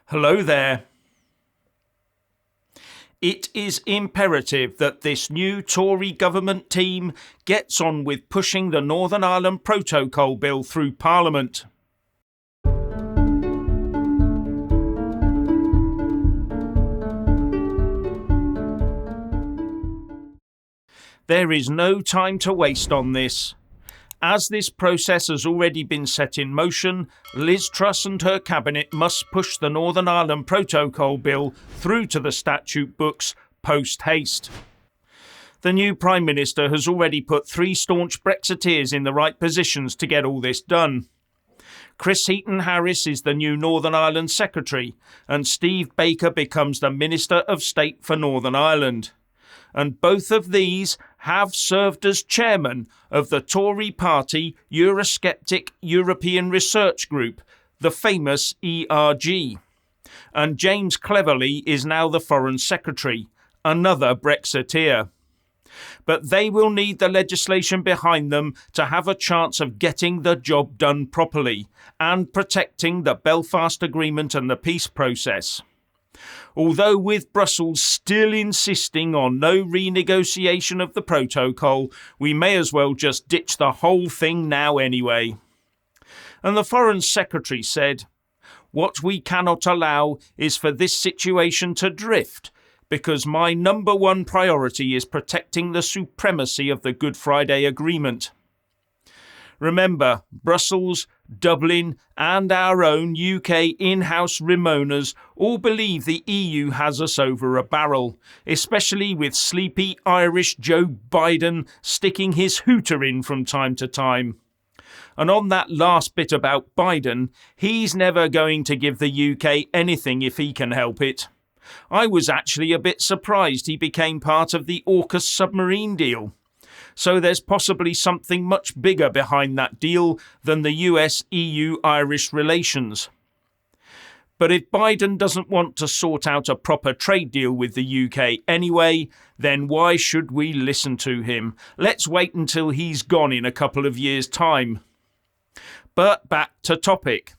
Hello there. It is imperative that this new Tory government team gets on with pushing the Northern Ireland Protocol Bill through Parliament. There is no time to waste on this. As this process has already been set in motion, Liz Truss and her cabinet must push the Northern Ireland Protocol Bill through to the statute books post-haste. The new Prime Minister has already put 3 staunch Brexiteers in the right positions to get all this done. Heaton-Harris is the new Northern Ireland Secretary, and Steve Baker becomes the Minister of State for Northern Ireland. And both of these have served as chairman of the Tory party Eurosceptic European Research Group, the famous ERG. And James Cleverly is now the Foreign Secretary, another Brexiteer. But they will need the legislation behind them to have a chance of getting the job done properly and protecting the Belfast Agreement and the peace process. Although with Brussels still insisting on no renegotiation of the protocol, we may as well just ditch the whole thing now anyway. And the Foreign Secretary said, "What we cannot allow is for this situation to drift, because my number one priority is protecting the supremacy of the Good Friday Agreement." Remember, Brussels, Dublin and our own UK in-house Remoaners all believe the EU has us over a barrel, especially with sleepy Irish Joe Biden sticking his hooter in from time to time. And on that last bit about Biden, he's never going to give the UK anything if he can help it. I was actually a bit surprised he became part of the AUKUS submarine deal. So there's possibly something much bigger behind that deal than the US-EU-Irish relations. But if Biden doesn't want to sort out a proper trade deal with the UK anyway, then why should we listen to him? Let's wait until he's gone in a couple of years' time. But back to topic.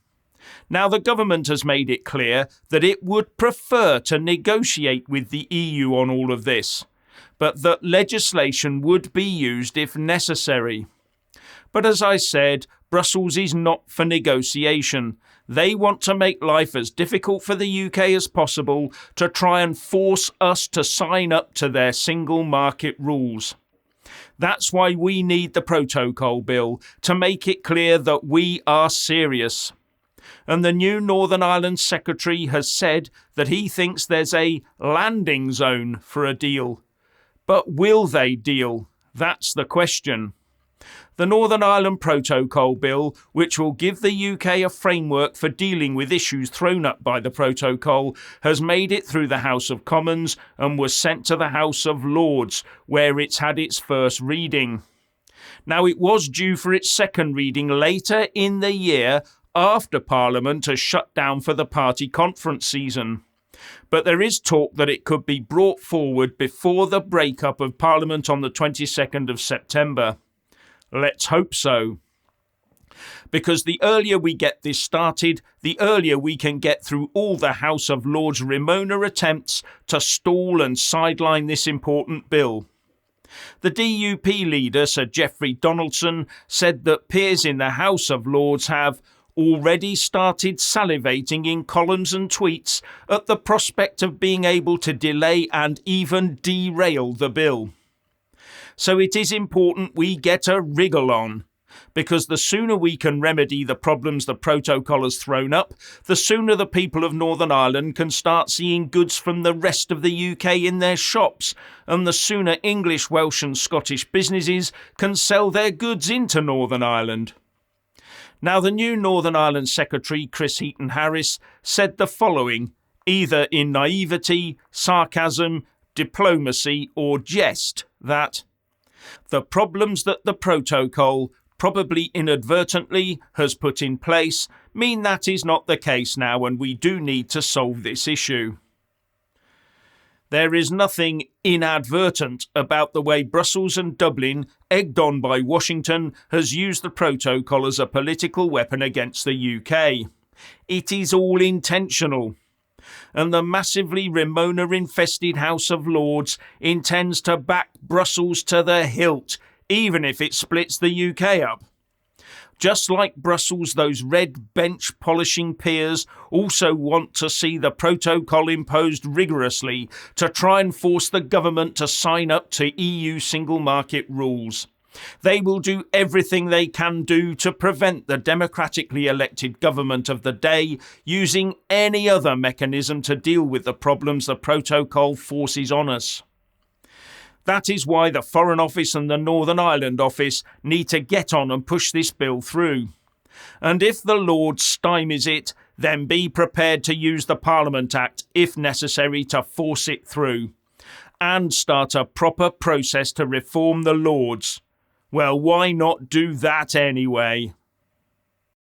Now, the government has made it clear that it would prefer to negotiate with the EU on all of this, but that legislation would be used if necessary. But as I said, Brussels is not for negotiation. They want to make life as difficult for the UK as possible to try and force us to sign up to their single market rules. That's why we need the Protocol Bill, to make it clear that we are serious. And the new Northern Ireland Secretary has said that he thinks there's a landing zone for a deal. But will they deal? That's the question. The Northern Ireland Protocol Bill, which will give the UK a framework for dealing with issues thrown up by the protocol, has made it through the House of Commons and was sent to the House of Lords, where it's had its first reading. Now, it was due for its second reading later in the year after Parliament has shut down for the party conference season. But there is talk that it could be brought forward before the breakup of Parliament on the 22nd of September. Let's hope so. Because the earlier we get this started, the earlier we can get through all the House of Lords Remoaner attempts to stall and sideline this important bill. The DUP leader, Sir Geoffrey Donaldson, said that peers in the House of Lords have already started salivating in columns and tweets at the prospect of being able to delay and even derail the bill. So it is important we get a wriggle on, because the sooner we can remedy the problems the protocol has thrown up, the sooner the people of Northern Ireland can start seeing goods from the rest of the UK in their shops, and the sooner English, Welsh and Scottish businesses can sell their goods into Northern Ireland. Now, the new Northern Ireland Secretary, Heaton-Harris, said the following, either in naivety, sarcasm, diplomacy or jest, that the problems that the protocol, probably inadvertently, has put in place mean that is not the case now, and we do need to solve this issue. There is nothing inadvertent about the way Brussels and Dublin, egged on by Washington, has used the protocol as a political weapon against the UK. It is all intentional. and the massively Ramona-infested House of Lords intends to back Brussels to the hilt, even if it splits the UK up. Just like Brussels, those red bench polishing peers also want to see the protocol imposed rigorously to try and force the government to sign up to EU single market rules. They will do everything they can do to prevent the democratically elected government of the day using any other mechanism to deal with the problems the protocol forces on us. That is why the Foreign Office and the Northern Ireland Office need to get on and push this bill through. And if the Lord stymies it, then be prepared to use the Parliament Act, if necessary, to force it through. And start a proper process to reform the Lords. Well, why not do that anyway?